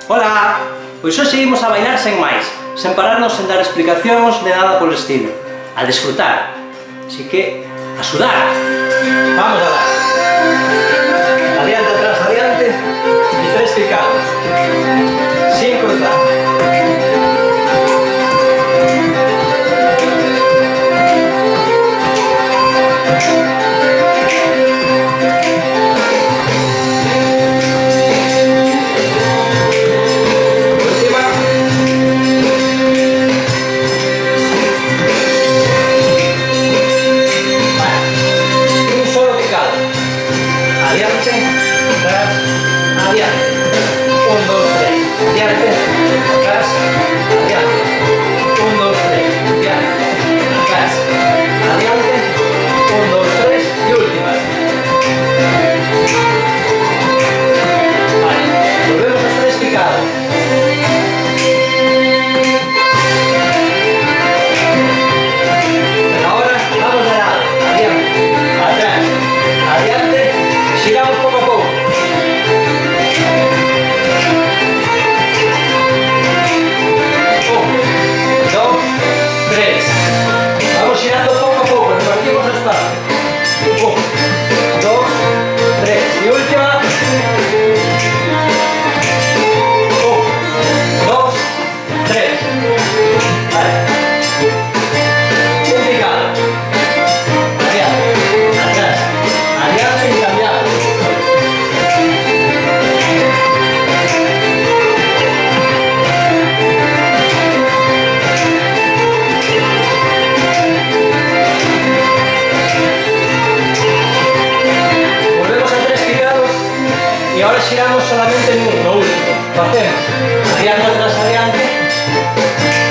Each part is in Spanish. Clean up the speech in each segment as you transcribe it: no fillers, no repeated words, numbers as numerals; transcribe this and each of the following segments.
Ola! Pois hoxe seguimos a bailar sen máis, sen pararnos en dar explicacións de nada polo estilo. A desfrutar. Así que, a sudar! Vamos a dar. Adiante, atrás, adiante. E 3 picados. Sin cruzar. Xiramos solamente en no último. Facemos adiante, atrás, adiante,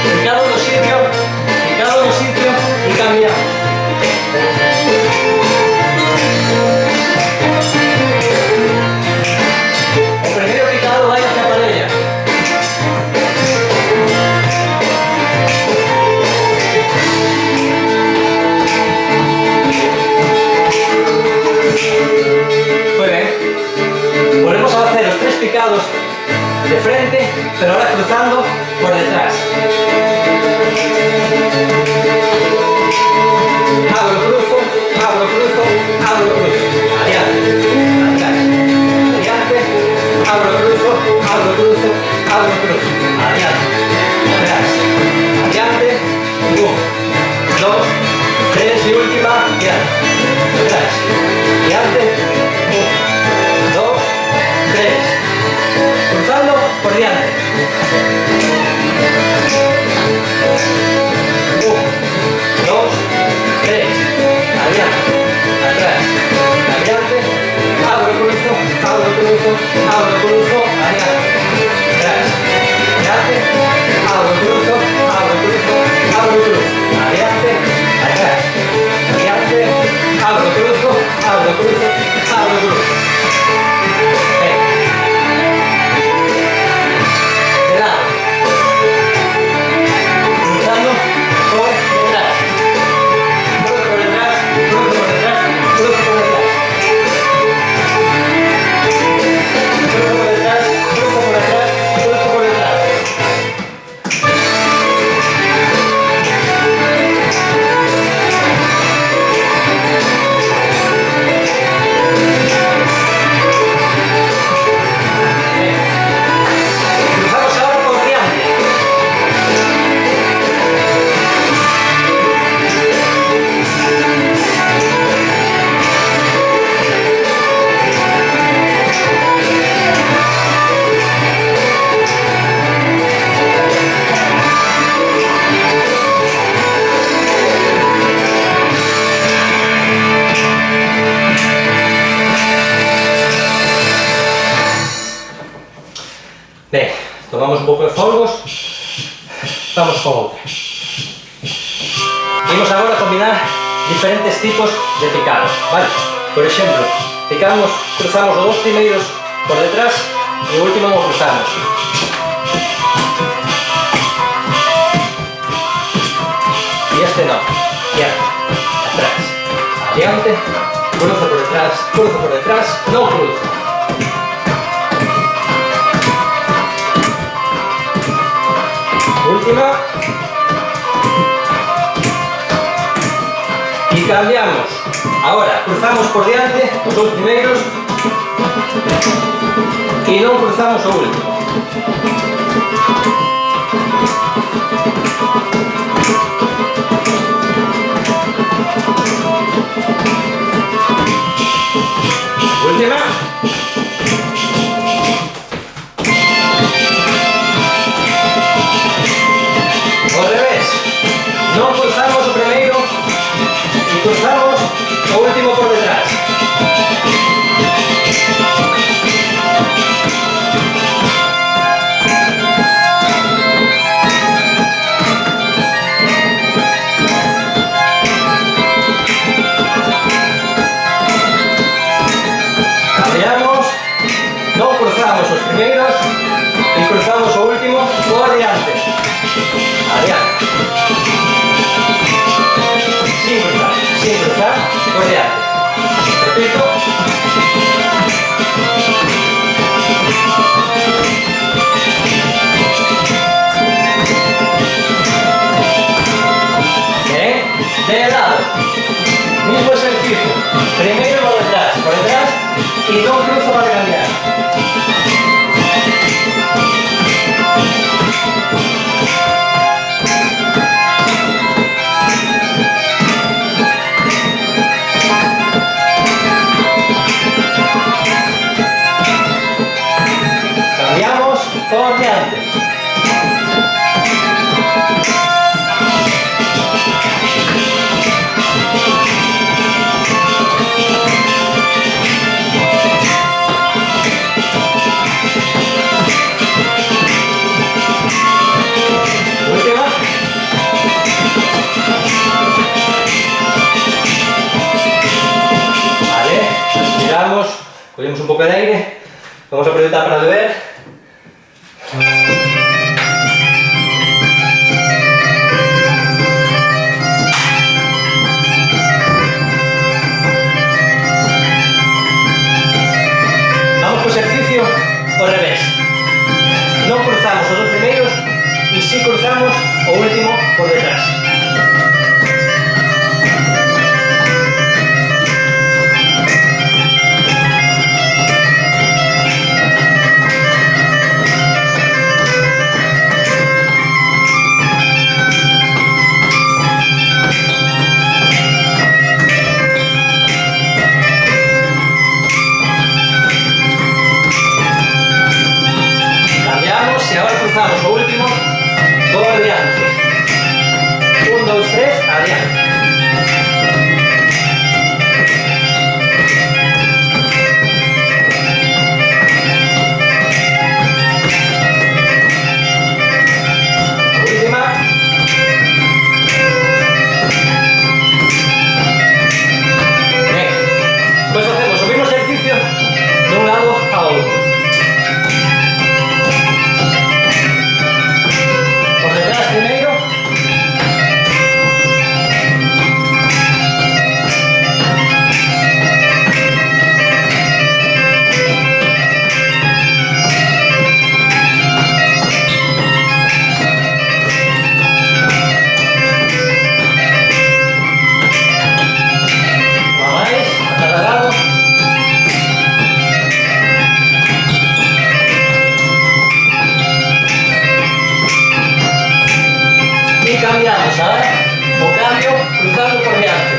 picado no sitio e cambiamos. O primeiro picado vai hacia a parella. Muy bien. Volvemos a hacer los 3 picados de frente, pero ahora cruzando por detrás. Abro, cruzo, abro, cruzo, abro, cruzo. Adiante, atrás. Adiante, abro, cruzo, abro, cruzo, abro, cruzo. Adiante, atrás. Adiante, 1, 2, 3 y última. Adiante, atrás. Adiante, 1, 2, 3. Cruzando por diante. 1, 2, 3. Adiante. Atrás. Adiante. Abro, cruzo. Abro, cruzo. Abro, cruzo. Adiante. Atrás. Adiante. Abro, cruzo. Abro, cruzo. Abro, cruzo. Adiante. Atrás. Adiante. Abro, cruzo. Abro, cruzo. Abro, cruzo. Bien, tomamos un pouco de folgos, vamos con outra. Imos agora a combinar diferentes tipos de picados, vale? Por exemplo, picamos, cruzamos os 2 primeiros por detrás e o último nos cruzamos. E este no, adiante, atrás, adiante, cruzo por detrás, no cruzo. última. Y cambiamos. Ahora, cruzamos por diante os dous primeiros e non cruzamos o último. Última. Ao revés. Non cruzamos o primeiro e cruzamos o último por detrás. Cambiamos, non cruzamos os primeiros e cruzamos o último por diante. Adiante. Sin cruzar, por diante. Repito. Bien, de lado. Mismo ejercicio. Primero por detrás y non cruzo para cambiar. Cambiamos por diante. Última. Vale, respiramos, cogemos un poco de aire, vamos a aprovechar para beber. Vamos con ejercicio ao revés. Non cruzamos os dos primeiros e si cruzamos o último por detrás. Cambiamos y ahora cruzamos o último por diante. 1, 2, 3, adiante. Última. Bien. Pues hacemos el mismo ejercicio de un lado a otro. Por detrás primero. Vamos, a cada lado. Y cambiamos ahora, o cambio cruzando por diante.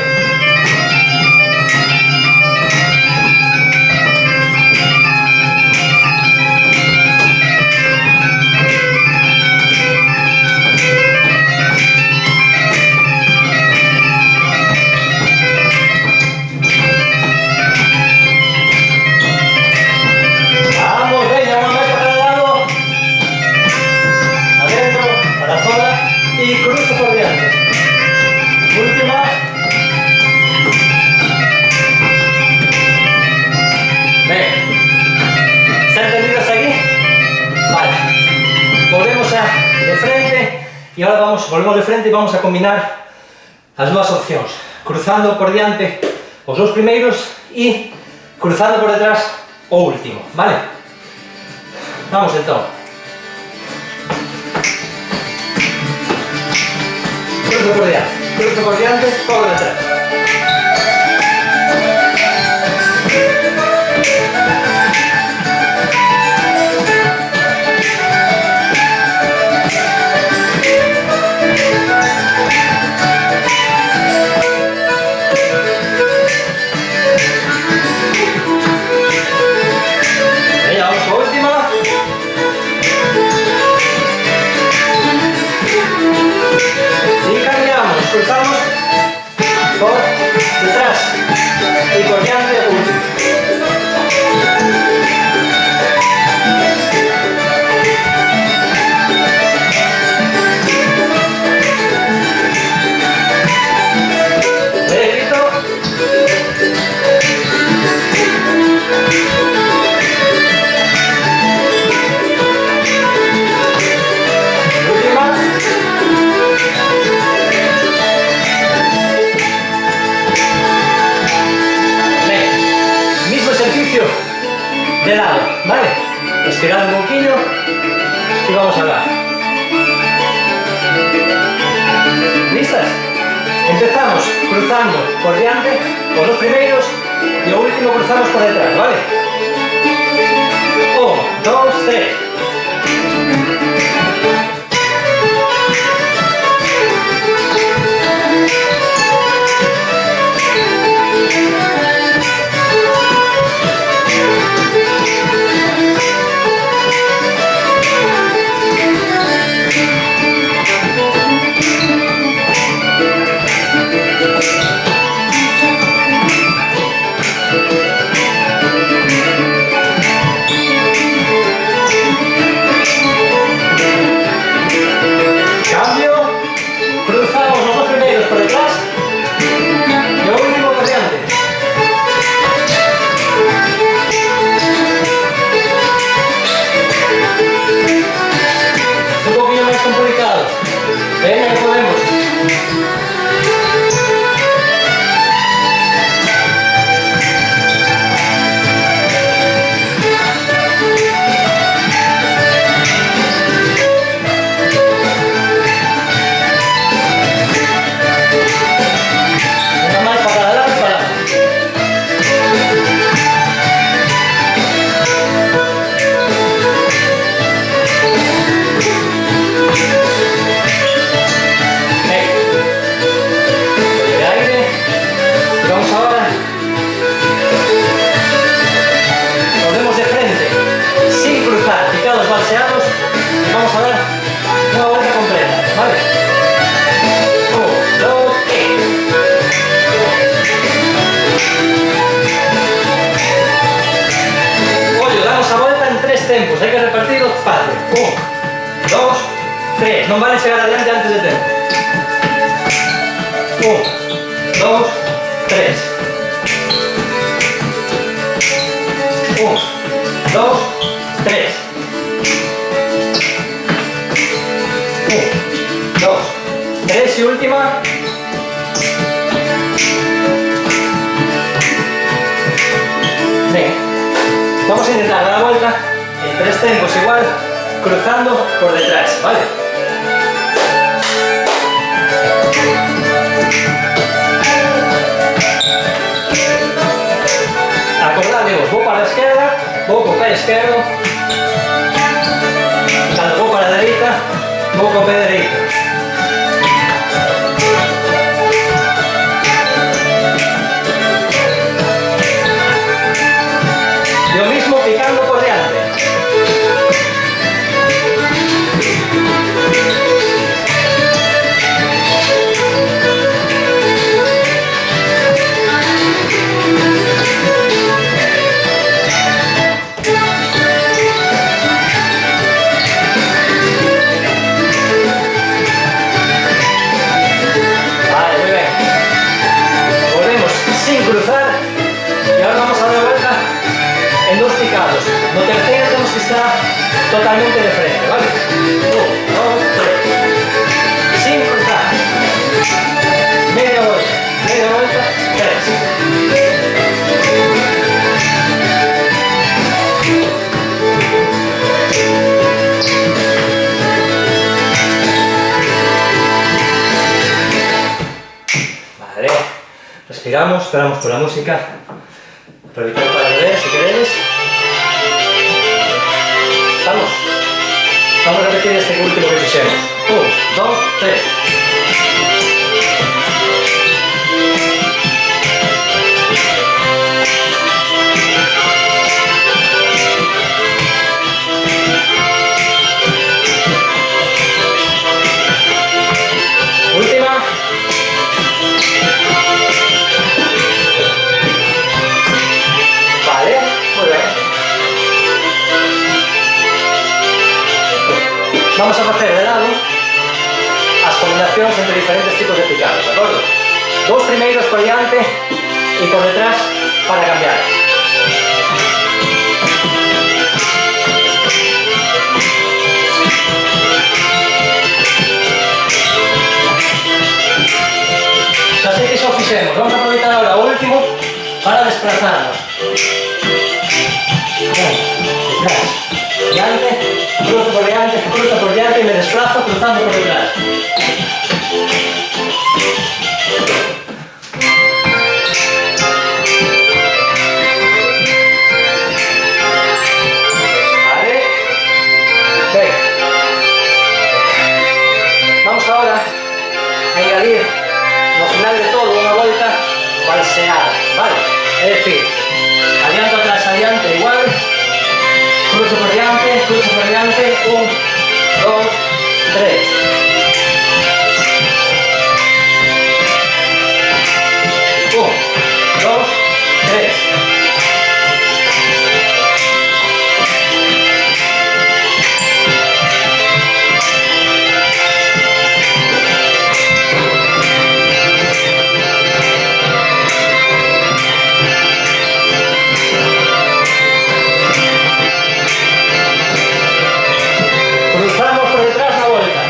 Vamos, venga, vamos para cada lado. Adentro, para afuera y cruzo por diante. Última. Ven. ¿Está entendido hasta aquí? Vale. Volvemos de frente y ahora volvemos de frente y vamos a combinar as dúas opcións. Cruzando por diante os dous primeiros e cruzando por detrás o último, vale? Vamos entón. cruzo por delante. Cruzo por delante, por detrás. Cruzamos por detrás y por delante último. Derechito. Última. De lado, ¿vale? Estirad un poquillo y vamos a hablar. ¿Listas? Empezamos cruzando por delante, los dos primeros, y lo último cruzamos por detrás, ¿vale? 1, 2, 3. Venga, que podemos. Una más para cada lado y para adelante. Picados balseados y vamos a dar una vuelta completa, ¿vale? 1, 2, 3. Oye, damos la vuelta en 3 tempos, hay que repartirlo fácil. 1, 2, 3. No vale llegar adelante antes de tiempo. 1, 2, 3. 1, 2, 3. 2, 3 y última. Venga, vamos a intentar dar la vuelta en 3 tempos igual, cruzando por detrás, ¿vale? Acordad, vou para la izquierda, vou con pé izquierdo, cando vou para la derecha, vou con pé derecho. Lo mismo picando por delante. Vale, muy bien. Volvemos sin cruzar y ahora vamos a dar vuelta en 2 picados. No tercero tenemos que estar totalmente de frente, ¿vale? 1, 2, 3. Sin cruzar. Media vuelta, 3. Respiramos, esperamos por la música. Aprovechamos para beber, si queréis. Vamos. Vamos a repetir este último que fixemos. 1, 2, 3. Última. Vale, muy bien. Vamos a facer de lado as combinacións entre diferentes tipos de picados, de acordo? Dous primeiros por diante e por detrás para cambiar. Xa sei que xa o fixemos, vamos a aproveitar agora o último para desplazarnos. Detrás, diante, cruzo por diante y me desplazo cruzando por detrás. Vale. Bien. Vamos ahora a añadir no final de todo una vuelta valseada, ¿vale? Es decir, adiante atrás, adiante, igual, cruzo por diante, 1, 2, 3. Cruzamos por detrás la vuelta.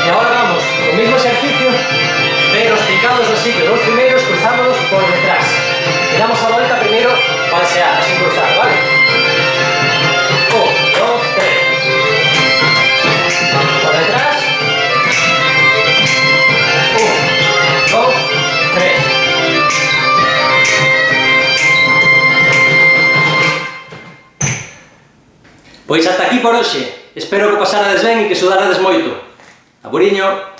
Y ahora vamos, el mismo ejercicio, pero los picados así, que los primeros cruzándolos por detrás. Le damos la vuelta primero valseada, sin cruzar, ¿vale? 1, 2, 3. Por detrás. 1, 2, 3. Pois ata aquí por hoxe. Espero que pasarades ben e que sudarades moito. Aburiño.